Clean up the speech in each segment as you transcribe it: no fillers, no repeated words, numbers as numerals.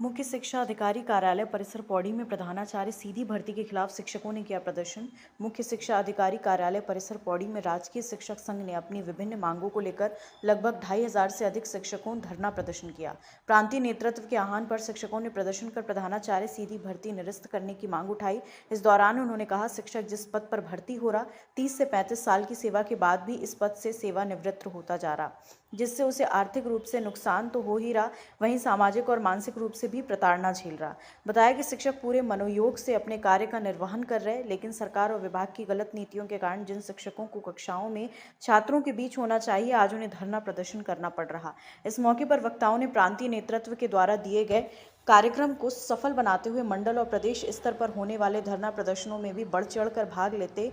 मुख्य शिक्षा अधिकारी कार्यालय परिसर पौड़ी में प्रधानाचार्य सीधी भर्ती के खिलाफ शिक्षकों ने किया प्रदर्शन। मुख्य शिक्षा अधिकारी कार्यालय परिसर पौड़ी में राजकीय शिक्षक संघ ने अपनी विभिन्न मांगों को लेकर लगभग 2500 से अधिक शिक्षकों धरना प्रदर्शन किया। प्रांतीय नेतृत्व के आह्वान पर शिक्षकों ने प्रदर्शन कर प्रधानाचार्य सीधी भर्ती निरस्त करने की मांग उठाई। इस दौरान उन्होंने कहा, शिक्षक जिस पद पर भर्ती हो रहा 30 से 35 साल की सेवा के बाद भी इस पद से सेवानिवृत्त होता जा रहा, जिससे उसे आर्थिक रूप से नुकसान तो हो ही रहा, वहीं सामाजिक और मानसिक रूप से भी प्रताड़ना झेल रहा। बताया कि शिक्षक पूरे मनोयोग से अपने कार्य का निर्वहन कर रहे, लेकिन सरकार और विभाग की गलत नीतियों के कारण जिन शिक्षकों को कक्षाओं में छात्रों के बीच होना चाहिए, आज उन्हें धरना प्रदर्शन करना पड़ रहा। इस मौके पर वक्ताओं ने प्रांतीय नेतृत्व के द्वारा दिए गए कार्यक्रम को सफल बनाते हुए मंडल और प्रदेश स्तर पर होने वाले धरना प्रदर्शनों में भी बढ़ चढ़कर भाग लेते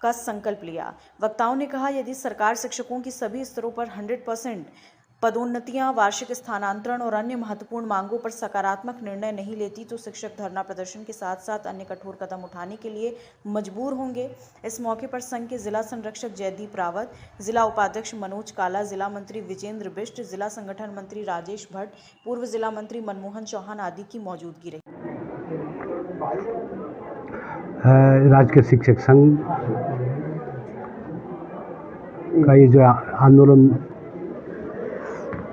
का संकल्प लिया। वक्ताओं ने कहा, यदि सरकार शिक्षकों की सभी स्तरों पर 100% पदोन्नतियां, वार्षिक स्थानांतरण और अन्य महत्वपूर्ण मांगों पर सकारात्मक निर्णय नहीं लेती तो शिक्षक धरना प्रदर्शन के साथ साथ अन्य कठोर कदम उठाने के लिए मजबूर होंगे। इस मौके पर संघ के जिला संरक्षक जयदीप रावत, जिला उपाध्यक्ष मनोज काला, जिला मंत्री विजेंद्र बिष्ट, जिला संगठन मंत्री राजेश भट्ट, पूर्व जिला मंत्री मनमोहन चौहान आदि की मौजूदगी रही। राजकीय शिक्षक संघ का ये जो आंदोलन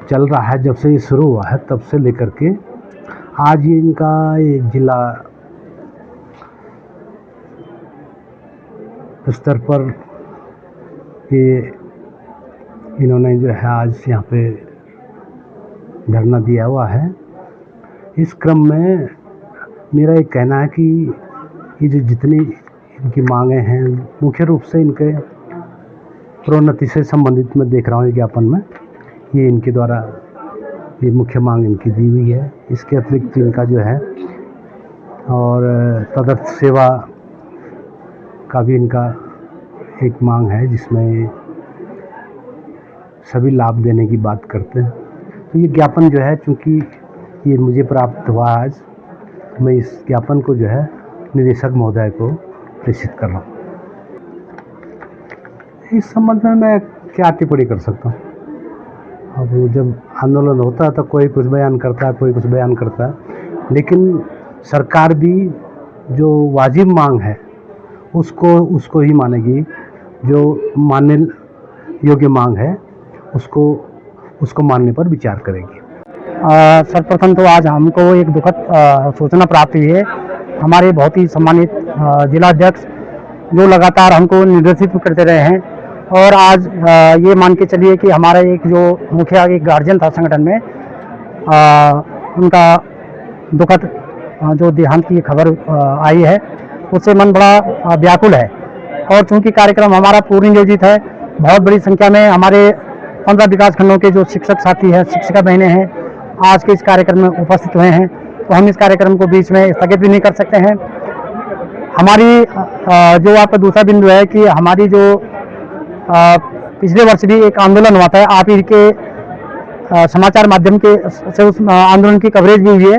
चल रहा है, जब से ये शुरू हुआ है तब से लेकर के आज ये इनका ये जिला स्तर पर ये इन्होंने जो है आज यहाँ पे धरना दिया हुआ है। इस क्रम में मेरा ये कहना है कि ये जो जितनी इनकी मांगें हैं, मुख्य रूप से इनके प्रोन्नति से संबंधित मैं देख रहा हूँ ज्ञापन में, ये इनके द्वारा ये मुख्य मांग इनकी दी हुई है। इसके अतिरिक्त इनका जो है और तदर्थ सेवा का भी इनका एक मांग है, जिसमें सभी लाभ देने की बात करते हैं। तो ये ज्ञापन जो है, चूँकि ये मुझे प्राप्त हुआ आज, मैं इस ज्ञापन को जो है निदेशक महोदय को प्रेषित कर रहा हूँ। इस संबंध में मैं क्या टिप्पणी कर सकता हूँ। अब जब आंदोलन होता है तो कोई कुछ बयान करता है, कोई कुछ बयान करता है, लेकिन सरकार भी जो वाजिब मांग है उसको ही मानेगी। जो मानने योग्य मांग है उसको मानने पर विचार करेगी। सर्वप्रथम तो आज हमको एक दुखद सूचना प्राप्त हुई है। हमारे बहुत ही सम्मानित जिलाध्यक्ष जो लगातार हमको निर्देशित करते रहे हैं, और आज ये मान के चलिए कि हमारा एक जो मुखिया एक गार्जियन था संगठन में, उनका दुखद जो देहांत की खबर आई है, उससे मन बड़ा व्याकुल है। और चूंकि कार्यक्रम हमारा पूर्ण नियोजित है, बहुत बड़ी संख्या में हमारे 15 विकास खंडों के जो शिक्षक साथी हैं, शिक्षिका बहनें हैं, आज के इस कार्यक्रम में उपस्थित हुए हैं, तो हम इस कार्यक्रम को बीच में स्थगित भी नहीं कर सकते हैं। हमारी जो आपका दूसरा बिंदु है कि हमारी जो पिछले वर्ष भी एक आंदोलन हुआ था, आप ही के समाचार माध्यम के से उस आंदोलन की कवरेज भी हुई है,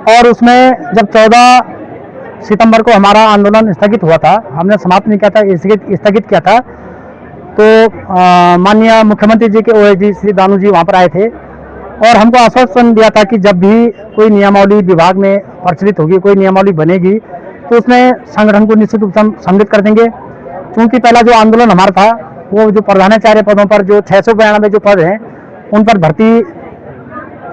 और उसमें जब 14 सितंबर को हमारा आंदोलन स्थगित हुआ था, हमने समाप्त नहीं किया था, स्थगित किया था, तो माननीय मुख्यमंत्री जी के ओएसडी श्री दानू जी वहाँ पर आए थे और हमको आश्वासन दिया था कि जब भी कोई नियमावली विभाग में प्रचलित होगी, कोई नियमावली बनेगी, तो उसमें संगठन को निश्चित रूप से सम्मिलित कर देंगे। क्योंकि पहला जो आंदोलन हमारा था, वो जो प्रधानाचार्य पदों पर जो 692 जो पद हैं, उन पर भर्ती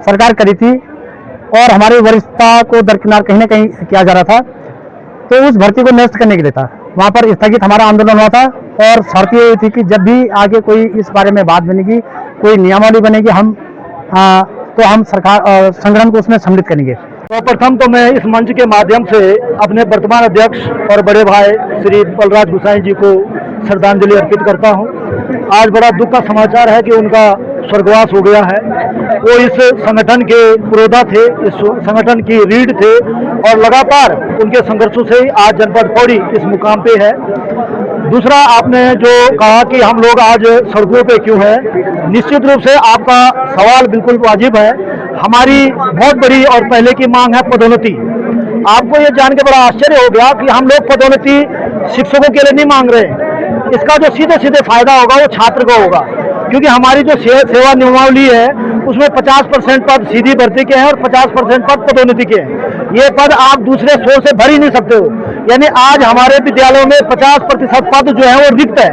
सरकार करी थी और हमारी वरिष्ठता को दरकिनार कहीं ना कहीं किया जा रहा था, तो उस भर्ती को निरस्त करने के लिए था वहाँ पर स्थगित हमारा आंदोलन हुआ था। और शर्त ये थी कि जब भी आगे कोई इस बारे में बात बनेगी, कोई नियमावली बनेगी, तो हम सरकार संगठन को उसमें सम्मिलित करेंगे। तो प्रथम तो मैं इस मंच के माध्यम से अपने वर्तमान अध्यक्ष और बड़े भाई श्री बलराज गुसाई जी को श्रद्धांजलि अर्पित करता हूं। आज बड़ा दुख का समाचार है कि उनका स्वर्गवास हो गया है। वो इस संगठन के पुरोधा थे, इस संगठन की रीढ़ थे, और लगातार उनके संघर्षों से आज जनपद पौड़ी इस मुकाम पे है। दूसरा, आपने जो कहा कि हम लोग आज सड़कों पे क्यों हैं, निश्चित रूप से आपका सवाल बिल्कुल वाजिब है। हमारी बहुत बड़ी और पहले की मांग है पदोन्नति। आपको ये जान के बड़ा आश्चर्य हो गया कि हम लोग पदोन्नति शिक्षकों के लिए नहीं मांग रहे हैं। इसका जो सीधे सीधे फायदा होगा वो छात्र को होगा, क्योंकि हमारी जो सेवा नियमावली है उसमें 50% पद सीधी भर्ती के हैं और 50% पद पदोन्नति के हैं। ये पद आप दूसरे सोर्स से भर ही नहीं सकते हो। यानी आज हमारे विद्यालयों में 50% पद जो है वो रिक्त है,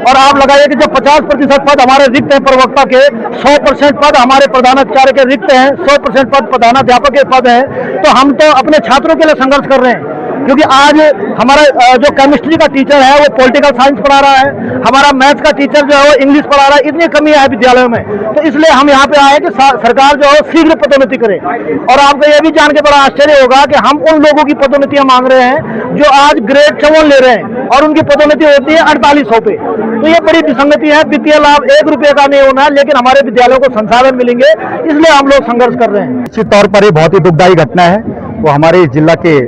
और आप लगाइए कि जब 50% पद हमारे रिक्त हैं प्रवक्ता के, 100% पद हमारे प्रधानाचार्य के रिक्त हैं, 100% पद प्रधानाध्यापक के पद हैं, तो हम तो अपने छात्रों के लिए संघर्ष कर रहे हैं। क्योंकि आज हमारा जो केमिस्ट्री का टीचर है वो पॉलिटिकल साइंस पढ़ा रहा है, हमारा मैथ्स का टीचर जो है वो इंग्लिश पढ़ा रहा है, इतनी कमी है विद्यालयों में। तो इसलिए हम यहाँ पे आए कि सरकार जो है शीघ्र पदोन्नति करे। और आपको ये भी जान के बड़ा आश्चर्य होगा कि हम उन लोगों की पदोन्नतियां मांग रहे हैं जो आज ग्रेड 7 ले रहे हैं और उनकी पदोन्नति होती है 4800 पे। तो ये बड़ी विसंगति है। वित्तीय लाभ 1 रुपये का नहीं होना है, लेकिन हमारे विद्यालयों को संसाधन मिलेंगे, इसलिए हम लोग संघर्ष कर रहे हैं। निश्चित तौर पर ये बहुत ही दुखदायी घटना है। वो हमारे जिला के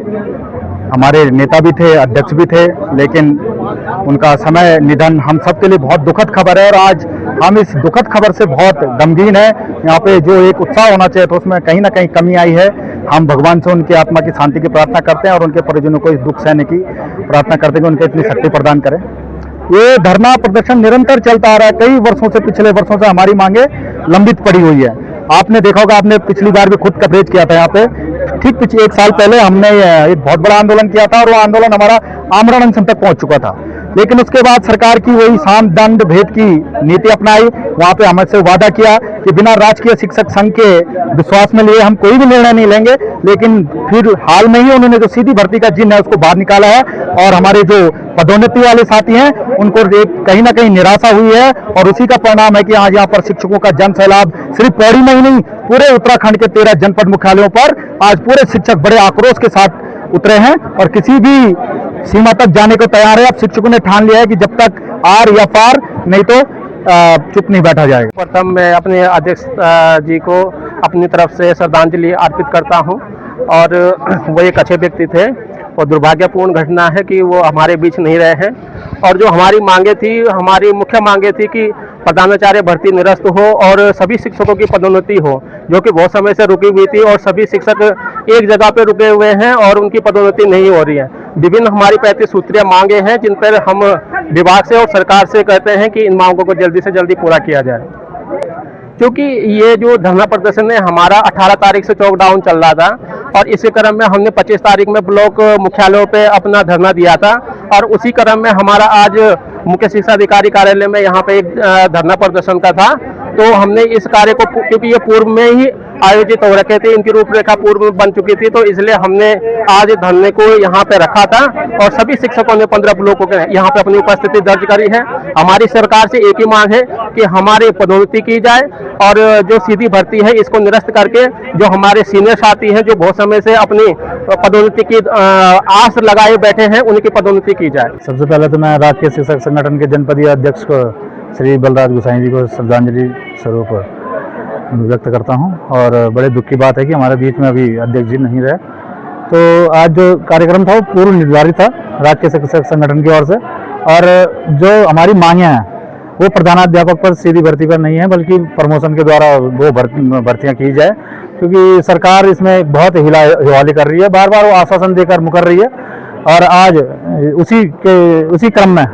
हमारे नेता भी थे, अध्यक्ष भी थे, लेकिन उनका समय निधन हम सबके लिए बहुत दुखद खबर है। और आज हम इस दुखद खबर से बहुत गमगीन है। यहाँ पे जो एक उत्साह होना चाहिए था उसमें कहीं ना कहीं कमी आई है। हम भगवान से उनकी आत्मा की शांति की प्रार्थना करते हैं और उनके परिजनों को इस दुख सहने की प्रार्थना करते हैं कि उनके इतनी शक्ति प्रदान करें। ये धरना प्रदर्शन निरंतर चलता आ रहा है। कई वर्षों से, पिछले वर्षों से हमारी मांगे लंबित पड़ी हुई है। आपने देखा होगा, आपने पिछली बार भी खुद कवरेज किया था यहाँ पे। ठीक पिछले 1 साल पहले हमने एक बहुत बड़ा आंदोलन किया था और वो आंदोलन हमारा आमरण अनशन तक पहुंच चुका था। लेकिन उसके बाद सरकार की वही साम दंड भेद की नीति अपनाई। वहां पे हमसे वादा किया कि बिना राजकीय शिक्षक संघ के विश्वास में लिए हम कोई भी निर्णय नहीं लेंगे। लेकिन फिर हाल में ही उन्होंने जो सीधी भर्ती का जिन है उसको बाहर निकाला है और हमारे जो पदोन्नति वाले साथी हैं उनको कहीं ना कहीं निराशा हुई है। और उसी का परिणाम है कि आज यहाँ पर शिक्षकों का जन सैलाब सिर्फ पौड़ी में ही नहीं, पूरे उत्तराखंड के 13 जनपद मुख्यालयों पर आज पूरे शिक्षक बड़े आक्रोश के साथ उतरे हैं और किसी भी सीमा तक जाने को तैयार है। अब शिक्षकों ने ठान लिया है कि जब तक आर या पार, नहीं तो चुप नहीं बैठा जाएगा। प्रथम मैं अपने अध्यक्ष जी को अपनी तरफ से श्रद्धांजलि अर्पित करता हूं। और वो एक अच्छे व्यक्ति थे और दुर्भाग्यपूर्ण घटना है कि वो हमारे बीच नहीं रहे हैं। और जो हमारी मांगे थी, हमारी मुख्य मांगे थी कि प्रधानाचार्य भर्ती निरस्त हो और सभी शिक्षकों की पदोन्नति हो, जो कि बहुत समय से रुकी हुई थी और सभी शिक्षक एक जगह पे रुके हुए हैं और उनकी पदोन्नति नहीं हो रही है। विभिन्न हमारी 35 सूत्रीय मांगे हैं जिन पर हम विभाग से और सरकार से कहते हैं कि इन मांगों को जल्दी से जल्दी पूरा किया जाए। क्योंकि ये जो धरना प्रदर्शन है हमारा 18 तारीख से चौक डाउन चल रहा था और इसी क्रम में हमने 25 तारीख में ब्लॉक मुख्यालयों पे अपना धरना दिया था। और उसी क्रम में हमारा आज मुख्य शिक्षा अधिकारी कार्यालय में यहाँ पे एक धरना प्रदर्शन का था। तो हमने इस कार्य को, क्योंकि ये पूर्व में ही आयोजित हो रखे थे, इनकी रूपरेखा पूर्व में बन चुकी थी, तो इसलिए हमने आज धरने को यहाँ पे रखा था और सभी शिक्षकों ने 15 ब्लॉकों के यहाँ पे अपनी उपस्थिति दर्ज करी है। हमारी सरकार से एक ही मांग है कि हमारी पदोन्नति की जाए और जो सीधी भर्ती है इसको निरस्त करके जो हमारे सीनियर साथी हैं जो बहुत समय से अपनी पदोन्नति की आस लगाए बैठे हैं उनकी पदोन्नति की जाए। सबसे पहले तो मैं राजकीय शिक्षक संगठन के जनपदीय अध्यक्ष को श्री बलराज गुसाई जी को श्रद्धांजलि स्वरूप व्यक्त करता हूं। और बड़े दुख की बात है कि हमारे बीच में अभी अध्यक्ष जी नहीं रहे। तो आज जो कार्यक्रम था वो पूर्व निर्धारित था राजकीय शिक्षक संगठन की ओर से। और जो हमारी मांगे हैं वो प्रधानाध्यापक पर सीधी भर्ती पर नहीं है, बल्कि प्रमोशन के द्वारा वो भर्तियां की जाए। क्योंकि सरकार इसमें बहुत हिवाली कर रही है, बार बार वो आश्वासन देकर मुकर रही है। और आज उसी क्रम में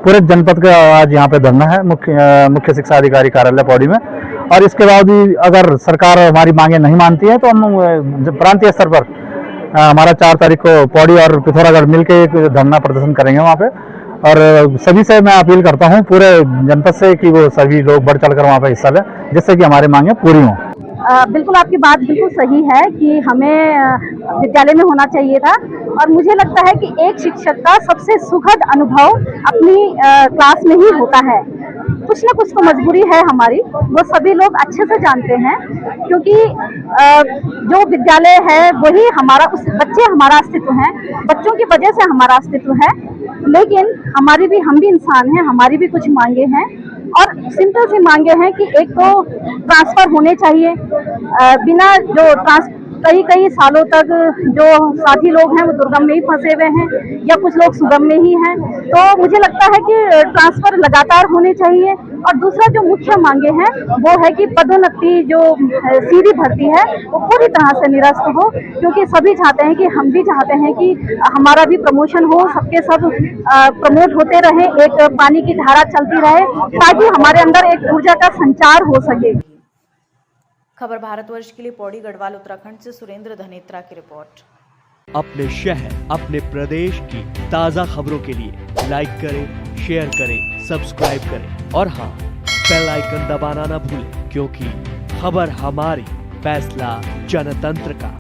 पूरे जनपद का आज यहाँ पे धरना है मुख्य शिक्षा अधिकारी कार्यालय पौड़ी में। और इसके बाद भी अगर सरकार हमारी मांगे नहीं मानती है तो हम प्रांतीय स्तर पर हमारा 4 तारीख को पौड़ी और पिथौरागढ़ मिलकर एक धरना प्रदर्शन करेंगे वहाँ पे। और सभी से मैं अपील करता हूँ पूरे जनपद से कि वो सभी लोग बढ़ चढ़कर वहाँ पे हिस्सा लें, जिससे कि हमारी मांगे पूरी हों। बिल्कुल आपकी बात बिल्कुल सही है कि हमें विद्यालय में होना चाहिए था। और मुझे लगता है कि एक शिक्षक का सबसे सुखद अनुभव अपनी क्लास में ही होता है। कुछ ना कुछ तो मजबूरी है हमारी, वो सभी लोग अच्छे से जानते हैं। क्योंकि जो विद्यालय है वही हमारा, उस बच्चे हमारा अस्तित्व हैं, बच्चों की वजह से हमारा अस्तित्व है। लेकिन हम भी इंसान हैं, हमारी भी कुछ मांगे हैं। और सिंपल सी मांगे हैं कि एक तो ट्रांसफर होने चाहिए, बिना जो कई कई सालों तक जो साथी लोग हैं वो दुर्गम में ही फंसे हुए हैं या कुछ लोग सुगम में ही हैं। तो मुझे लगता है कि ट्रांसफर लगातार होने चाहिए। और दूसरा जो मुख्य मांगे हैं वो है कि पदोन्नति जो सीधी भर्ती है वो पूरी तरह से निरस्त हो, क्योंकि सभी चाहते हैं कि हम भी चाहते हैं कि हमारा भी प्रमोशन हो, सबके सब प्रमोट होते रहे, एक पानी की धारा चलती रहे ताकि हमारे अंदर एक ऊर्जा का संचार हो सके। खबर भारतवर्ष के लिए पौड़ी गढ़वाल उत्तराखंड से सुरेंद्र धनेत्रा की रिपोर्ट। अपने शहर, अपने प्रदेश की ताजा खबरों के लिए लाइक करें, शेयर करें, सब्सक्राइब करें और हाँ, बेल आइकन दबाना ना भूलें, क्योंकि खबर हमारी, फैसला जनतंत्र का।